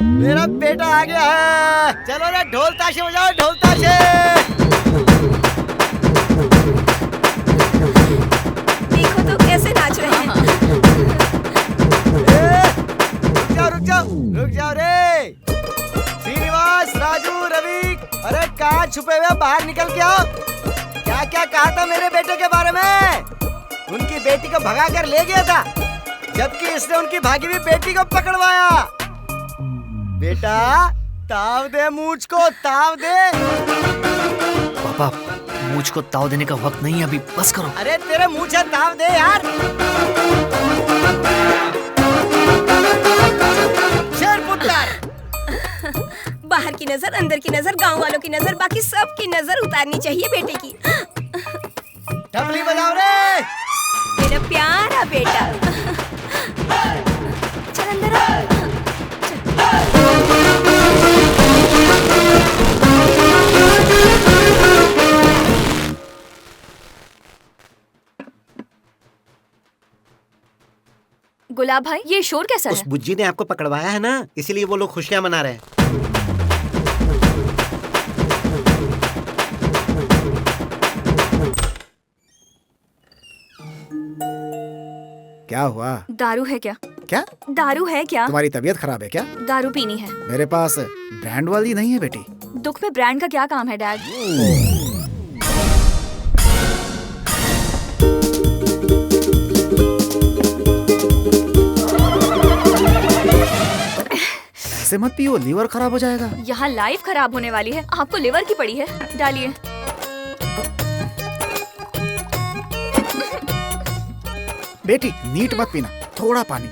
मेरा बेटा आ गया है। चलो रे ढोल ताशे बजाओ, ढोल ताशे। देखो तो कैसे नाच रहे हैं। रुक जाओ रे। श्रीनिवास, राजू, रवि, अरे कहाँ छुपे हुए, बाहर निकल के आओ। क्या क्या कहा था मेरे बेटे के बारे में? उनकी बेटी को भगा कर ले गया था, जबकि इसने उनकी भागी हुई बेटी को पकड़वाया। बेटा ताव दे, मूंछ को ताव दे। पापा, मूंछ को ताव देने का वक्त नहीं है अभी, बस करो। अरे तेरे मुंह से ताव दे यार। बाहर की नजर, अंदर की नजर, गांव वालों की नजर, बाकी सब की नजर उतारनी चाहिए बेटे की। टपली बजाओ रे। मेरा प्यारा बेटा। चल अंदर आ। गुलाब भाई, ये शोर कैसा उस है? बुज्जी ने आपको पकड़वाया है ना, इसीलिए वो लोग खुशियां मना रहे हैं। क्या हुआ? दारू है क्या? क्या? दारू है क्या? तुम्हारी तबीयत खराब है क्या? दारू पीनी है। मेरे पास ब्रांड वाली नहीं है बेटी। दुख में ब्रांड का क्या काम है डैड? ऐसे मत पियो, लीवर खराब हो जाएगा। यहाँ लाइफ खराब होने वाली है, आपको लिवर की पड़ी है। डालिए। बेटी नीट मत पीना, थोड़ा पानी।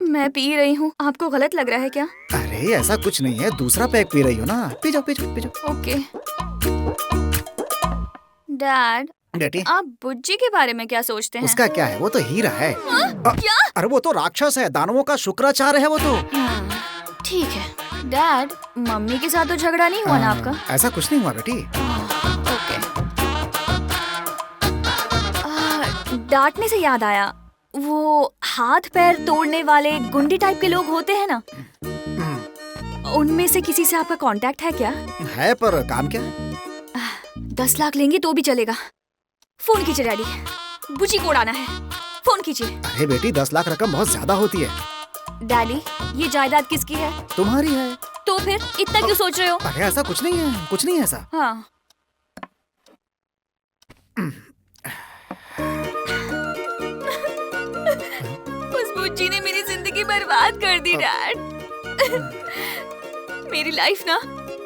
मैं पी रही हूँ, आपको गलत लग रहा है क्या? अरे ऐसा कुछ नहीं है, दूसरा पैक पी रही हो ना। पी जाओ पी जाओ पी जाओ। ओके। डैड, बेटी आप बुज्जी के बारे में क्या सोचते हैं? उसका क्या है, वो तो हीरा है। क्या? अरे वो तो राक्षस है, दानवों का शुक्राचार्य है वो तो। ठीक है। डैड, मम्मी के साथ तो झगड़ा नहीं हुआ ना आपका? ऐसा कुछ नहीं हुआ बेटी। ओके। डांटने से याद आया, वो हाथ पैर तोड़ने वाले गुंडी टाइप के लोग होते हैं ना, उनमें से किसी से आपका कांटेक्ट है क्या? है, पर काम क्या है? 10 लाख लेंगे तो भी चलेगा। फोन कीजिए डैडी, बुची को उड़ाना है। फोन कीजिए। अरे बेटी 10 लाख रकम बहुत ज्यादा होती है। डैडी, ये जायदाद किसकी है? तुम्हारी है। तो फिर इतना क्यों सोच रहे हो? अरे ऐसा कुछ नहीं है, कुछ नहीं है ऐसा। हाँ। उस बुच्ची ने मेरी जिंदगी बर्बाद कर दी डैड। मेरी लाइफ ना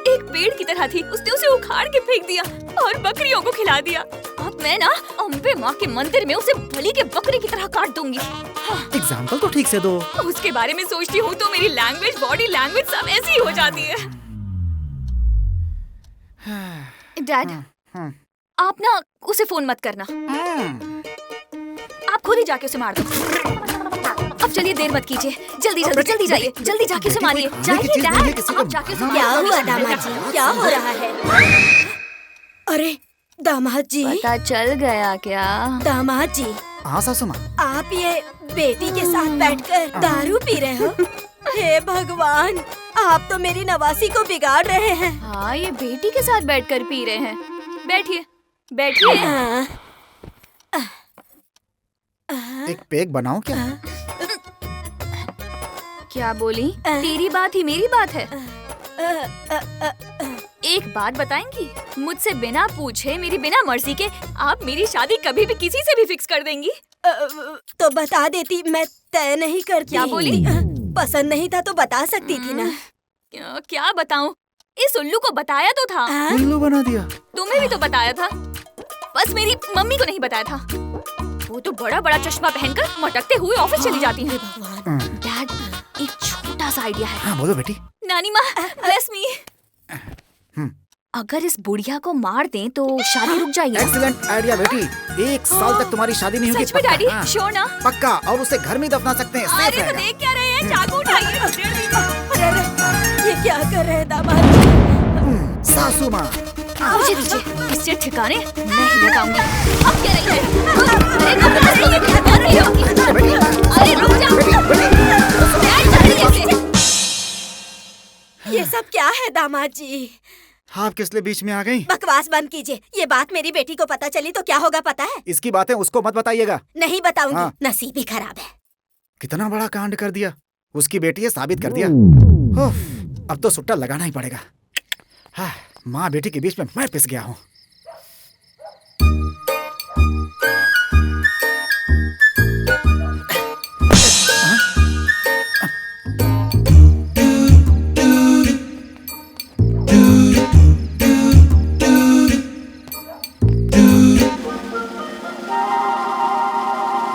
एक पेड़ की तरह थी, उसने उसे उखाड़ के फेंक दिया और बकरियों को खिला दिया। अब मैं ना अम्बे माँ के मंदिर में उसे बलि के बकरे की तरह काट दूंगी। एग्जाम्पल तो ठीक से दो। उसके बारे में सोचती हूँ तो मेरी लैंग्वेज, बॉडी लैंग्वेज सब ऐसी हो जाती है। डैड, आप ना उसे फोन मत करना, आप खुद ही जाके उसे मार दो। अब चलिए देर मत कीजिए, जल्दी जल्दी जल्दी जाइए, जल्दी जाके उसे मारिए। जाइए डैड, आप जाके उसे। क्या हुआ दामाद जी, क्या हो रहा है? अरे दामाद जी। पता चल गया क्या? दामाद जी, हाँ सासू माँ, आप ये बेटी के साथ बैठकर दारू पी रहे हो? हे भगवान, आप तो मेरी नवासी को बिगाड़ रहे हैं। हाँ, ये बेटी के साथ बैठकर पी रहे हैं। बैठिए बैठिए। एक पेग बनाओ क्या? क्या बोली? तेरी बात ही मेरी बात है। एक बात बताएंगी, मुझसे बिना पूछे, मेरी बिना मर्जी के आप मेरी शादी कभी भी किसी से भी फिक्स कर देंगी? तो बता देती, मैं तय नहीं करती। क्या बोली? पसंद नहीं था तो बता सकती थी ना। क्या बताऊं? इस उल्लू को बताया तो था। उल्लू बना दिया। तुम्हें भी तो बताया था, बस मेरी मम्मी को नहीं बताया था। वो तो बड़ा बड़ा चश्मा पहनकर मटकते हुए ऑफिस चली जाती है। डैड, एक छोटा सा आइडिया है। हाँ बोलो बेटी। नानी माँ, ब्लेस मी। अगर इस बुढ़िया को मार दें तो शादी रुक जाएगी। एक्सीलेंट आइडिया बेटी, 1 साल तक तुम्हारी शादी नहीं होगी। सच में डैडी? श्योर ना? पक्का, और उसे घर में दफना सकते हैं। अरे तो देख क्या रहे हैं, चाकू उठाइए। अरे ये क्या कर रहे हैं दामाद? सासू माँ, मुझे दीजिए, इससे ठिकाने मैं ही लगाऊंगी। अब क्या रही है? अरे रुक जाओ। अरे रुक जाओ। दामाद जी। आप किस लिए बीच में आ गई? बकवास बंद कीजिए। ये बात मेरी बेटी को पता चली तो क्या होगा पता है? इसकी बातें उसको मत बताइएगा। नहीं बताऊंगी। हाँ। नसीब ही खराब है। कितना बड़ा कांड कर दिया। उसकी बेटी है, साबित कर दिया। ओह, अब तो सुट्टा लगाना ही पड़ेगा। हाँ, माँ बेटी के बीच में मैं पिस गया हूँ।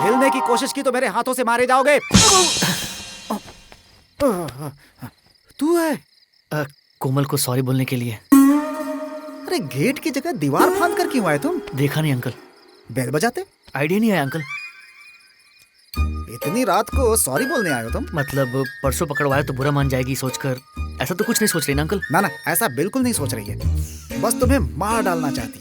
हिलने की कोशिश की तो मेरे हाथों से मारे जाओगे। तू है? कोमल को सॉरी बोलने के लिए। अरे गेट की जगह दीवार फांद कर क्यों आए तुम? देखा नहीं अंकल। बेल बजाते? आइडिया नहीं आया अंकल। इतनी रात को सॉरी बोलने आए हो तुम? मतलब परसों पकड़वाया तो बुरा मान जाएगी सोचकर। ऐसा तो कुछ नहीं सोच रही ना अंकल? ना ना, ऐसा बिल्कुल नहीं सोच रही है। बस तुम्हें मार डालना चाहती।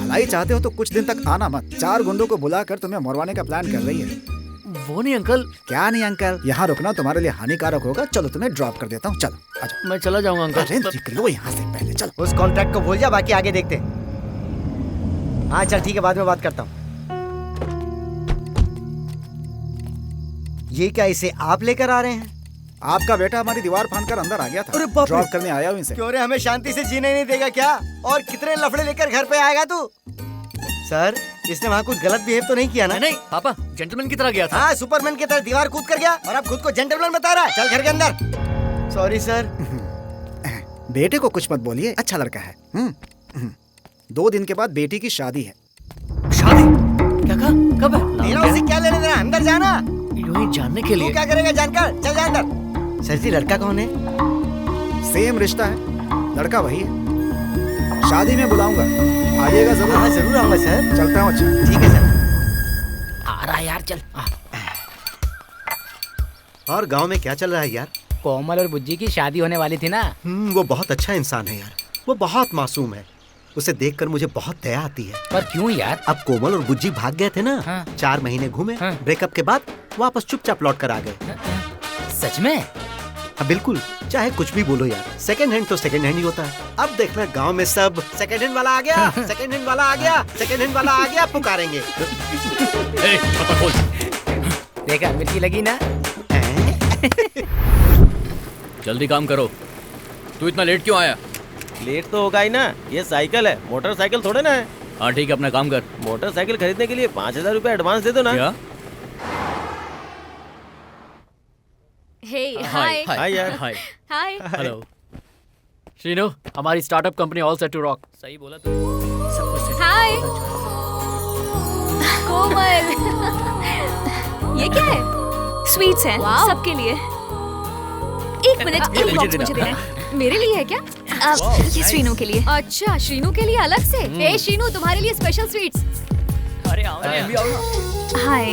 भलाई चाहते हो तो कुछ दिन तक आना मत। 4 गुंडों को बुलाकर तुम्हें मरवाने का प्लान कर रही है। वो नहीं अंकल। क्या नहीं अंकल? यहाँ रुकना तुम्हारे लिए हानिकारक होगा। चलो तुम्हें ड्रॉप कर देता हूँ। चलो आजा। मैं चला जाऊंगा अंकल। अरे निकलो यहाँ से पहले, चलो। उस कॉन्ट्रैक्ट को भूल जा, बाकी आगे देखते हैं। हाँ चल ठीक है, बाद में बात करता हूँ। ये क्या, इसे आप लेकर आ रहे हैं? आपका बेटा हमारी दीवार फांद कर अंदर आ गया था। अरे बाप रे। ड्रॉप करने आया हूँ इसे। क्यों रे, हमें शांति से जीने नहीं देगा क्या? और कितने लफड़े लेकर घर पे आएगा तू? सर, इसने वहाँ कुछ गलत बिहेव तो नहीं किया ना? नहीं पापा, जेंटलमैन की तरह गया था। हाँ, सुपरमैन की तरह दीवार कूद कर गया और अब खुद को जेंटलमैन बता रहा है। चल घर के अंदर। Sorry sir. बेटे को कुछ मत बोलिए, अच्छा लड़का है। 2 दिन के बाद बेटी की शादी है। शादी? क्या कहा? कब है? तेरा उसे क्या लेने देना? अंदर जाना। यूं ही जानने के तू लिए। क्या करेगा जानकर? चल जा अंदर। सर जी, लड़का कौन है? सेम रिश्ता है, लड़का वही है। शादी में बुलाऊंगा, आइएगा जरूर। हाँ जरूर आऊंगा सर। चलता हूँ। अच्छा ठीक है सर। आ रहा है यार, चल। और गांव में क्या चल रहा है यार? कोमल और बुज्जी की शादी होने वाली थी ना। वो बहुत अच्छा इंसान है यार। वो बहुत मासूम है। उसे देखकर मुझे बहुत दया आती है। पर क्यों यार? अब कोमल और बुज्जी भाग गए थे ना। हाँ। 4 महीने घूमे। हाँ। ब्रेकअप के बाद वापस चुपचाप लौट कर आ गए। सच में? हाँ बिल्कुल, चाहे कुछ भी बोलो यार, सेकंड हैंड तो सेकंड हैंड ही होता है। अब देखना गांव में सब सेकंड हैंड वाला आ गया, सेकंड हैंड वाला आ गया, सेकंड हैंड वाला आ गया पुकारेंगे। देखा, मिर्ची लगी ना। जल्दी काम करो। तू इतना लेट क्यों आया? लेट तो होगा ही ना, ये साइकिल है, मोटरसाइकिल थोड़े ना है। हाँ ठीक है, अपना काम कर। मोटरसाइकिल खरीदने के लिए 5000 रुपए एडवांस दे दो ना। क्या? हे हाय हाय यार। हाय। हाय। हेलो। श्रीनु, हमारी startup company all set to rock. सही बोला तू। सब कुछ set हाय कोमल। ये क्या है? स्वीट्स हैं सबके लिए। एक मिनट, ये एक मुझे बॉक्स देना। मुझे देना है। मेरे लिए है क्या? ये श्रीनु के लिए। अच्छा, श्रीनु के लिए अलग से। हे श्रीनु, तुम्हारे लिए स्पेशल स्वीट्स। अरे आओ ना, भी आओ ना। हाय,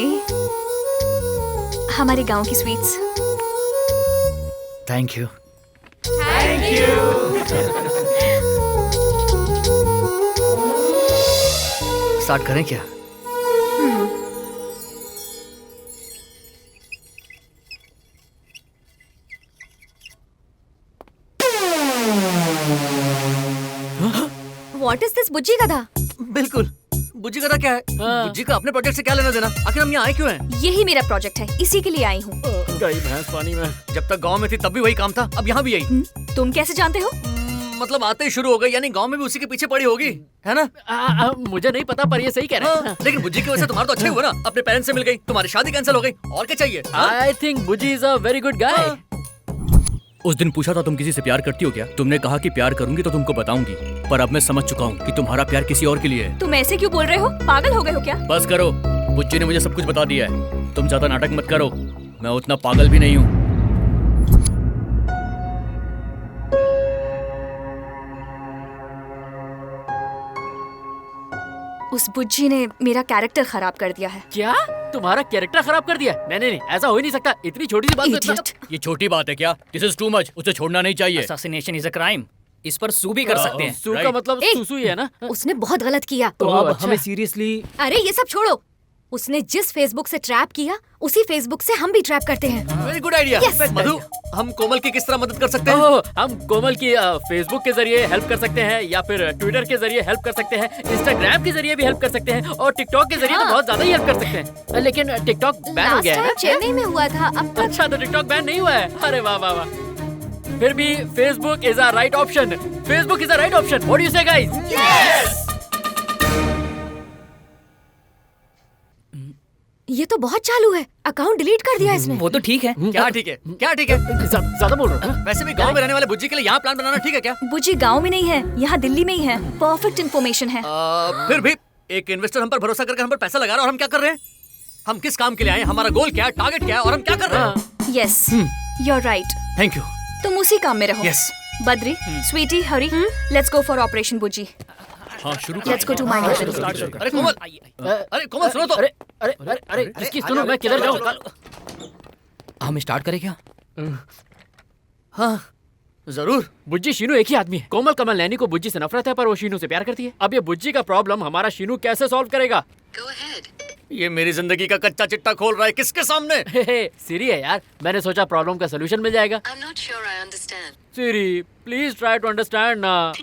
हमारे गांव की स्वीट्स। Thank you. स्टार्ट करें क्या? व्हाट इज दिस बुज्जी गधा? बिल्कुल। बुज्जी का क्या है? बुज्जी का अपने प्रोजेक्ट से क्या लेना देना? आखिर हम यहाँ आए क्यों हैं? यही मेरा प्रोजेक्ट है, इसी के लिए आई हूँ। गई भैंस पानी में। जब तक गांव में थी तब भी वही काम था, अब यहाँ भी यही। तुम कैसे जानते हो? मतलब आते ही शुरू हो गई, यानी गांव में भी उसी के पीछे पड़ी होगी, है ना? मुझे नहीं पता, पर ये सही कह रहे हैं। लेकिन बुज्जी की वजह से तुम्हारा तो अच्छा ही हुआ ना। अपने पेरेंट्स से मिल गई, तुम्हारी शादी कैंसिल हो गई, और क्या चाहिए? I think Bujji is a very good guy. उस दिन पूछा था तुम किसी से प्यार करती हो क्या? तुमने कहा कि प्यार करूंगी तो तुमको बताऊंगी, पर अब मैं समझ चुका हूँ कि तुम्हारा प्यार किसी और के लिए है। तुम ऐसे क्यों बोल रहे हो? पागल हो गए हो क्या? बस करो, बुच्ची ने मुझे सब कुछ बता दिया है। तुम ज्यादा नाटक मत करो, मैं उतना पागल भी नहीं हूँ। उस बुज्जी ने मेरा कैरेक्टर खराब कर दिया है। क्या? तुम्हारा कैरेक्टर खराब कर दिया? नहीं नहीं नहीं, ऐसा हो ही नहीं सकता। इतनी छोटी सी बात पे इतना- Idiot। ये छोटी बात है क्या? This is too much. उसे छोड़ना नहीं चाहिए। Assassination is a crime। इस पर सू भी कर सकते हैं। सू का Right। मतलब एक- सुसु ही है ना? उसने बहुत गलत किया। तो अब अच्छा। हमें सीरियसली अरे ये सब छोड़ो, उसने जिस फेसबुक से ट्रैप किया उसी फेसबुक से हम भी ट्रैप करते हैं। Very good idea. Yes. मधु, हम कोमल की किस तरह मदद कर सकते हैं? ओह, हम कोमल की फेसबुक के जरिए हेल्प कर सकते हैं, या फिर ट्विटर के जरिए हेल्प कर सकते हैं, इंस्टाग्राम के जरिए भी हेल्प कर सकते हैं, और टिकटॉक के जरिए तो बहुत ज्यादा ही हेल्प कर सकते हैं। लेकिन टिकटॉक बैन हो लास्ट गया है टाइम ना? चेन्नई में हुआ था, अब तक अच्छा, तो टिकटॉक बैन नहीं हुआ है? अरे वाह वाह वाह। फिर भी Facebook is a right option. Facebook is a right option. What do you से गाइस? ये तो बहुत चालू है, अकाउंट डिलीट कर दिया इसने। वो तो ठीक है। क्या ठीक है? क्या ठीक है? ज्यादा बोल रहा हूँ। वैसे भी गांव में रहने वाले बुज्जी के लिए यहाँ प्लान बनाना ठीक है क्या? बुज्जी गांव में नहीं है, यहाँ दिल्ली में ही है। परफेक्ट इन्फॉर्मेशन है। फिर भी एक इन्वेस्टर हम पर भरोसा करके हम पर पैसा लगा रहा है और हम क्या कर रहे हैं? हम किस काम के लिए आए हैं? हमारा गोल क्या है? टारगेट क्या है? और हम क्या कर रहे हैं? Yes, you are right. Thank you. तुम उसी काम में रहो। Yes. Badri, Sweety, Hari, let's go for operation Bujji. हाँ शुरू let's go to my house. अरे कोमल, अरे कोमल सुनो तो। अरे अरे अरे अरे जिसकी सुनो, मैं किधर जाऊँ? हम स्टार्ट करें क्या? हाँ जरूर। बुज्जी शीनू एक ही आदमी है। कोमल कमल नैनी को बुज्जी से नफरत है, पर वो शीनू से प्यार करती है। अब ये बुज्जी का प्रॉब्लम हमारा शीनू कैसे सॉल्व करेगा? ये मेरी जिंदगी का कच्चा चिट्टा खोल रहा है। किसके सामने? सिरी है यार, मैंने सोचा प्रॉब्लम का सोल्यूशन मिल जाएगा। सिरी प्लीज ट्राई टू अंडरस्टैंड ना।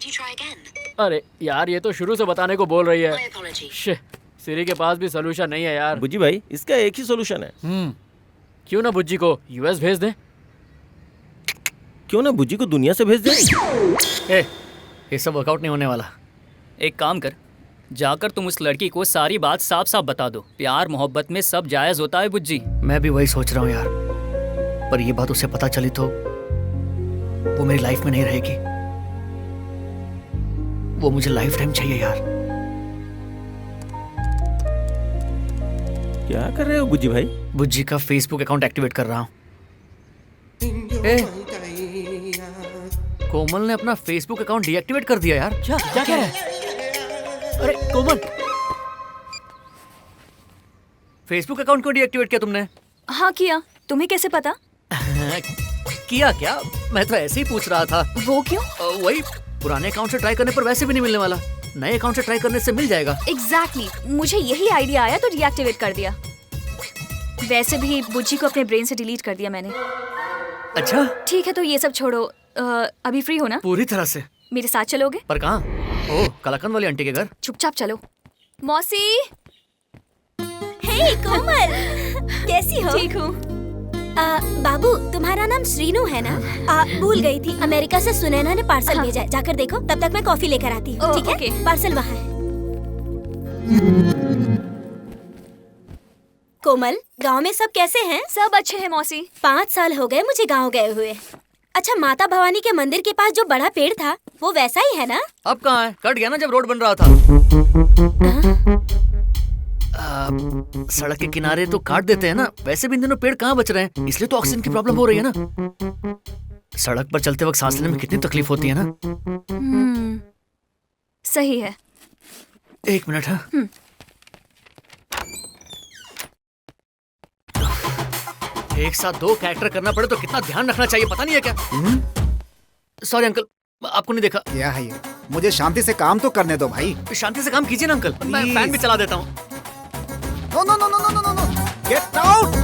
अरे यार, ये तो शुरू से बताने को बोल रही है। शिट, सिरी के पास भी सोल्यूशन नहीं है यार। बुज्जी भाई, इसका एक ही सोल्यूशन है। क्यों ना बुज्जी को यूएस भेज दें? क्यों ना बुज्जी को दुनिया से भेज दें? ये सब वर्कआउट नहीं होने वाला। एक काम कर, जाकर तुम उस लड़की को सारी बात साफ साफ बता दो। प्यार मोहब्बत में सब जायज होता है बुज्जी। मैं भी वही सोच रहा हूँ यार, पर ये बात उसे पता चली तो वो मेरी लाइफ में नहीं रहेगी। वो मुझे लाइफ टाइम चाहिए यार। क्या कर रहे हो बुज्जी भाई? बुज्जी का फेसबुक अकाउंट एक्टिवेट कर रहा हूँ। कोमल ने अपना फेसबुक अकाउंट डीएक्टिवेट कर दिया यार। क्या क्या कह रहा है? अरे कोमल, फेसबुक अकाउंट को डीएक्टिवेट किया तुमने? हाँ किया। तुम्हें कैसे पता? किया क्या? मैं तो ऐसे ही पूछ रहा था। वो क्यों? वही, पुराने अकाउंट से ट्राई करने पर वैसे भी नहीं मिलने वाला, नए अकाउंट से ट्राई करने से मिल जाएगा। एग्जैक्टली, मुझे यही आइडिया आया तो डीएक्टिवेट कर दिया। वैसे भी बुज्जी को अपने ब्रेन से डिलीट कर दिया मैंने। अच्छा ठीक है, तो ये सब छोड़ो। अभी फ्री हो ना? पूरी तरह से। मेरे साथ चलोगे? पर कहाँ? ओह, कलाकंद वाली आंटी के घर। चुपचाप चलो। मौसी। हे कोमल, कैसी हो? ठीक हूँ। बाबू, तुम्हारा नाम श्रीनू है ना? भूल गई थी। अमेरिका से सुनैना ने पार्सल भेजा है, जाकर देखो। तब तक मैं कॉफी लेकर आती हूँ। ठीक है? ओके। पार्सल वहाँ है। कोमल, गांव में सब कैसे हैं? सब अच्छे हैं मौसी। 5 साल हो गए मुझे गांव गए हुए। अच्छा, माता भवानी के मंदिर के पास जो बड़ा पेड़ था वो वैसा ही है ना? अब कहाँ है? कट गया ना जब रोड बन रहा था। सड़क के किनारे तो काट देते हैं ना, वैसे भी इन दिनों पेड़ कहाँ बच रहे हैं, इसलिए तो ऑक्सीजन की प्रॉब्लम हो रही है ना। सड़क पर चलते वक्त सांस लेने में कितनी तकलीफ होती है ना। सही है। 1 मिनट। हाँ, एक साथ 2 कैरेक्टर करना पड़े तो कितना ध्यान रखना चाहिए, पता नहीं है क्या? सॉरी अंकल, आपको नहीं देखा। क्या है ये? मुझे शांति से काम तो करने दो भाई। शांति से काम कीजिए ना अंकल, मैं Please. फैन भी चला देता हूँ। No no no no no no no, get out.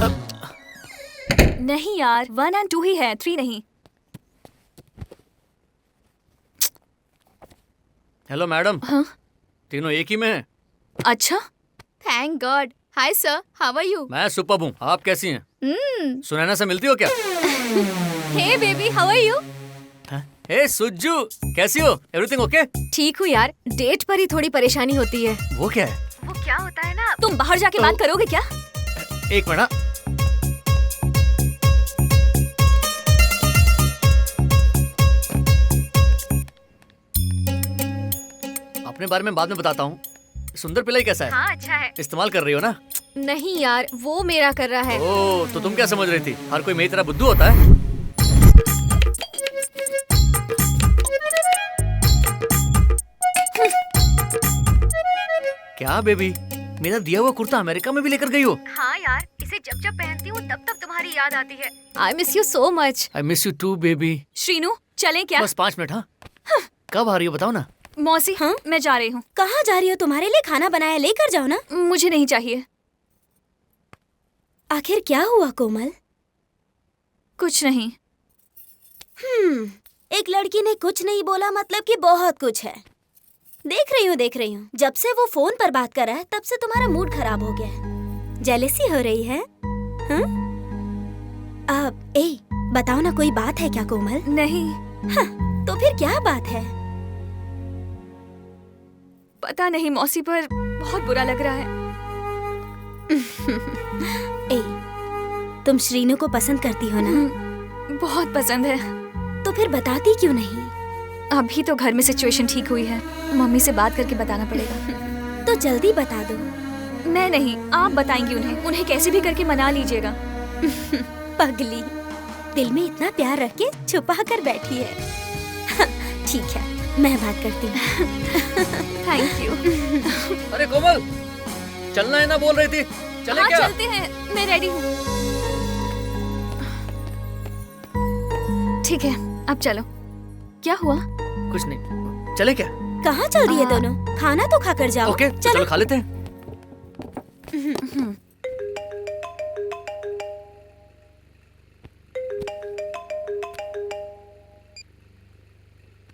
नहीं यार, 1 और 2 ही है, 3 नहीं। Hello madam. हाँ? तीनों एक ही में हैं। अच्छा, thank God. Hi sir, how are you? मैं सुपर्ब हूँ, आप कैसी हैं? सुनैना से मिलती हो क्या? Hey baby, how are you? Hey Sujju, कैसी हो? Everything okay? ठीक हूँ यार, डेट पर ही थोड़ी परेशानी होती है। वो क्या है? वो क्या होता है ना, तुम बाहर जाके बात करोगे क्या? 1 मिनट। अपने बारे में बाद में बताता हूँ। सुंदर पिल्लाई कैसा है? हाँ, अच्छा है। इस्तेमाल कर रही हो ना? नहीं यार, वो मेरा कर रहा है। ओह, तो तुम क्या समझ रही थी? हर कोई मेरी तरह बुद्धू होता है? क्या बेबी, मेरा दिया हुआ कुर्ता अमेरिका में भी लेकर गई हो? हाँ यार, इसे जब जब पहनती हूँ तब तब तुम्हारी याद आती है। I miss you so much. I miss you too baby. Srinu, चलें क्या? बस 5 मिनट। हाँ, कब आ रही हो बताओ ना? मौसी, हाँ मैं जा रही हूँ। कहाँ जा रही हो? तुम्हारे लिए खाना बनाया, लेकर जाओ ना। मुझे नहीं चाहिए। आखिर क्या हुआ कोमल? कुछ नहीं। एक लड़की ने कुछ नहीं बोला मतलब कि बहुत कुछ है। देख रही हूँ। जब से वो फोन पर बात कर रहा है तब से तुम्हारा मूड खराब हो गया है। जेलसी हो रही है? हाँ? अब बताओ ना, कोई बात है क्या कोमल? नहीं। हाँ, तो फिर क्या बात है? पता नहीं मौसी, पर बहुत बुरा लग रहा है। तुम श्रीनू को पसंद करती हो ना? बहुत पसंद है। तो फिर बताती क्यों नहीं? अभी तो घर में सिचुएशन ठीक हुई है, मम्मी से बात करके बताना पड़ेगा। तो जल्दी बता दो। मैं नहीं, आप बताएंगी उन्हें कैसे भी करके मना लीजिएगा। पगली, दिल में इतना प्यार रख के छुपा कर बैठी है। ठीक है, मैं बात करती हूँ। Thank you. अरे कोमल, चलना है ना बोल रही थी, चले हाँ, क्या? चलते हैं, मैं रेडी हूँ। ठीक है, अब चलो। क्या हुआ? कुछ नहीं, चले क्या? कहाँ चल रही है दोनों? खाना तो खाकर जाओ। ओके, चलो खा लेते हैं।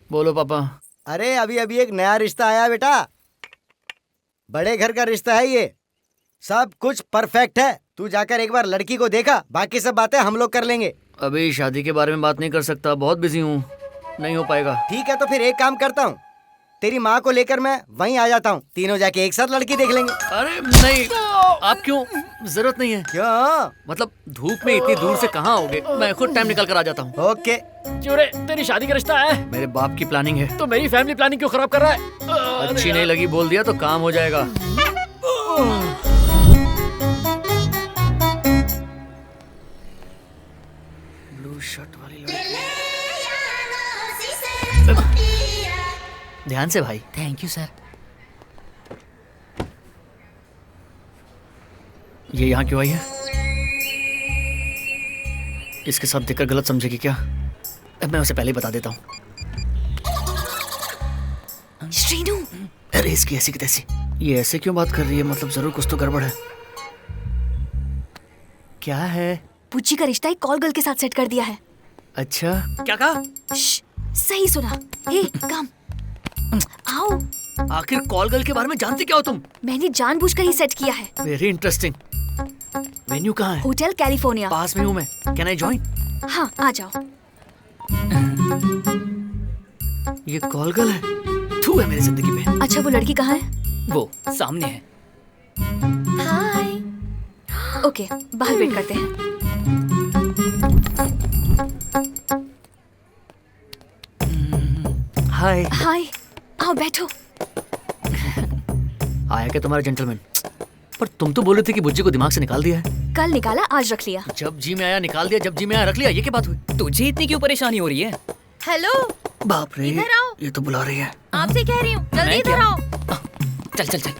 बोलो पापा। अरे अभी अभी एक नया रिश्ता आया बेटा, बड़े घर का रिश्ता है ये। सब कुछ परफेक्ट है। तू जाकर एक बार लड़की को देखा, बाकी सब बातें हम लोग कर लेंगे। अभी शादी के बारे में बात नहीं कर सकता, बहुत बिजी हूँ, नहीं हो पाएगा। ठीक है, तो फिर एक काम करता हूँ, तेरी माँ को लेकर मैं वहीं आ जाता हूँ, तीनों जाके एक साथ लड़की देख लेंगे। अरे नहीं, आप क्यों? जरूरत नहीं है। क्यों? मतलब धूप में इतनी दूर से कहाँ आओगे? मैं खुद टाइम निकल कर आ जाता हूँ। ओके। क्यों रे, तेरी शादी का रिश्ता है? मेरे बाप की प्लानिंग है। तो मेरी फैमिली प्लानिंग क्यों खराब कर रहा है? अच्छी नहीं लगी बोल दिया तो काम हो जाएगा। ब्लू शर्ट वाली लड़की। ध्यान से भाई। Thank you sir. ये यहाँ क्यों आई है? इसके साथ देखकर गलत समझेगी क्या? अब मैं उसे पहले ही बता देता हूँ। श्रीनू। अरे इसकी ऐसी की तैसी, ये ऐसे क्यों बात कर रही है? मतलब जरूर कुछ तो गड़बड़ है। क्या है? पुच्ची का रिश्ता एक कॉल गर्ल के साथ सेट कर दिया है। अच्छा, क्या कहा? सही सुना। हे कम, आओ। आखिर कॉल गर्ल के बारे में जानते क्या हो तुम? मैंने जानबूझकर ही सेट किया है। Very interesting. वेन्यू कहाँ है? Hotel California. पास में हूँ मैं, कैन आई जॉइन? हाँ, आ जाओ। ये कॉल गर्ल है? थू है मेरी जिंदगी में। अच्छा, वो लड़की कहाँ है? वो सामने है। हाय। ओके, बाहर वेट करते हैं। हाय। हाय, आओ बैठो। आया क्या तुम्हारा जेंटलमैन? पर तुम तो बोल रहे थे कि बुज्जी को दिमाग से निकाल दिया है। कल निकाला, आज रख लिया। जब जी में आया निकाल दिया, जब जी में आया रख लिया, ये क्या बात हुई? तुझे इतनी क्यों परेशानी हो रही है? हेलो, बाप रे, इधर आओ। ये तो बुला रही है। आपसे कह रही हूँ, जल्दी मैं इधर क्या? आओ। चल चल चल।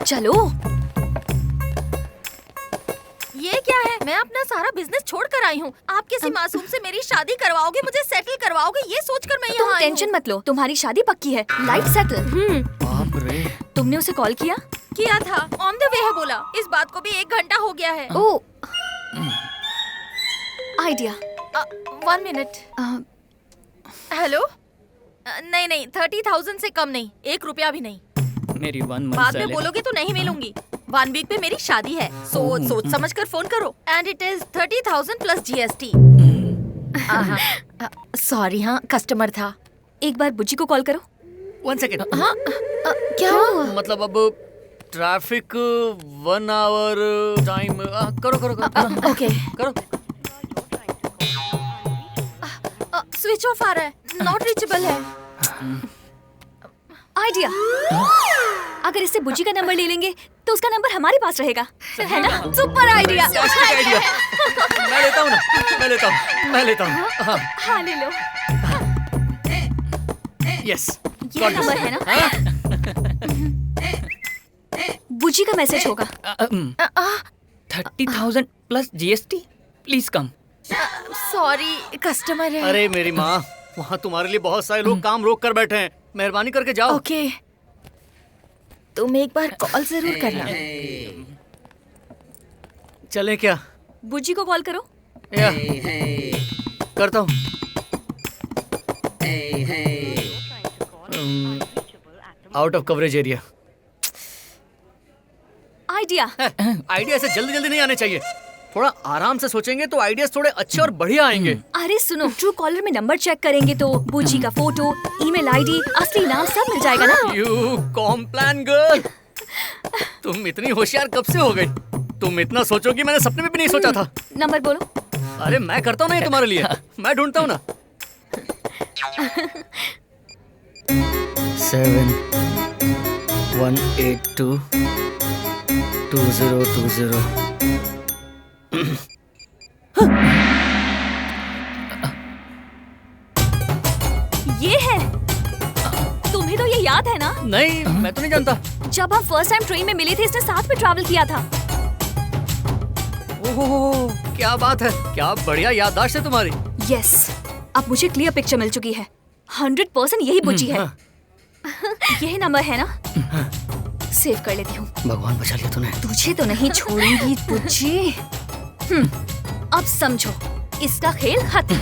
चलो। ये क्या है? मैं अपना सारा बिजनेस छोड़ कर आई हूँ। आप किसी मासूम से मेरी शादी करवाओगे, मुझे सेटल करवाओगे, ये सोचकर मैं तुम यहाँ आई हूँ। टेंशन मत लो, तुम्हारी शादी पक्की है। Life settle. बाप रे। तुमने उसे कॉल किया? किया था, ऑन द वे है बोला। इस बात को भी 1 घंटा हो गया है। ओ, आइडिया। 1 मिनट। हेलो। नहीं, 30,000 से कम नहीं, 1 रुपया भी नहीं। मेरी 1 मंथ बाद में बोलोगे तो नहीं मिलूंगी। 1 वीक में मेरी शादी है, सोच समझ कर फोन करो। And it is 30,000 plus GST। Sorry, हाँ कस्टमर था। एक बार बुज्जी को कॉल करो। 1 सेकेंड। हाँ, क्या हुआ? मतलब अब ट्रैफिक 1 आवर टाइम। करो ओके। करो। स्विच ऑफ आ रहा है, नॉट रीचेबल है। आइडिया। अगर इससे बुज्जी का नंबर ले लेंगे तो उसका नंबर हमारे पास रहेगा, है ना? Super idea. आइडिया। मैं लेता हूँ ना, मैं लेता हूँ। हाँ, हाँ, ले लो। यस। ये नंबर है ना? बुज्जी का मैसेज होगा। 30,000 plus GST, please come. Sorry, customer है। अरे मेरी माँ, वहाँ तुम्हारे लिए बहुत सारे लोग काम रोक कर बैठे हैं, मेहरबानी करके जाओ। ओके, तुम एक बार कॉल जरूर करना। चले क्या? बुज्जी को कॉल करो। या करता हूँ। Out of coverage area. Idea. Idea ऐसे जल्दी जल्दी नहीं आने चाहिए, थोड़ा आराम से सोचेंगे तो आइडियाज थोड़े अच्छे और बढ़िया आएंगे। अरे सुनो, ट्रू कॉलर में नंबर चेक करेंगे तो बुज्जी का फोटो, ईमेल आईडी, असली नाम सब मिल जाएगा ना। यू कॉम्प्लान गर्ल, तुम इतनी होशियार कब से हो गई? तुम इतना सोचोगी मैंने सपने में भी नहीं सोचा था। नंबर बोलो। अरे मैं करता हूँ ना ये तुम्हारे लिए, मैं ढूंढता हूँ ना। 71822020। ये है। तुम्हें तो ये याद है ना? नहीं, मैं तो नहीं जानता। जब हम फर्स्ट टाइम ट्रेन में मिले थे, इसने साथ में ट्रैवल किया था। ओह क्या बात है, क्या बढ़िया याददाश्त है तुम्हारी। यस, अब मुझे क्लियर पिक्चर मिल चुकी है। 100% यही बुज्जी है। यही नंबर है ना? सेव कर लेती हूँ। भगवान बचा लिया तूने। तुझे तो नहीं छोड़ूंगी बुज्जी। अब समझो, इसका खेल खत्म।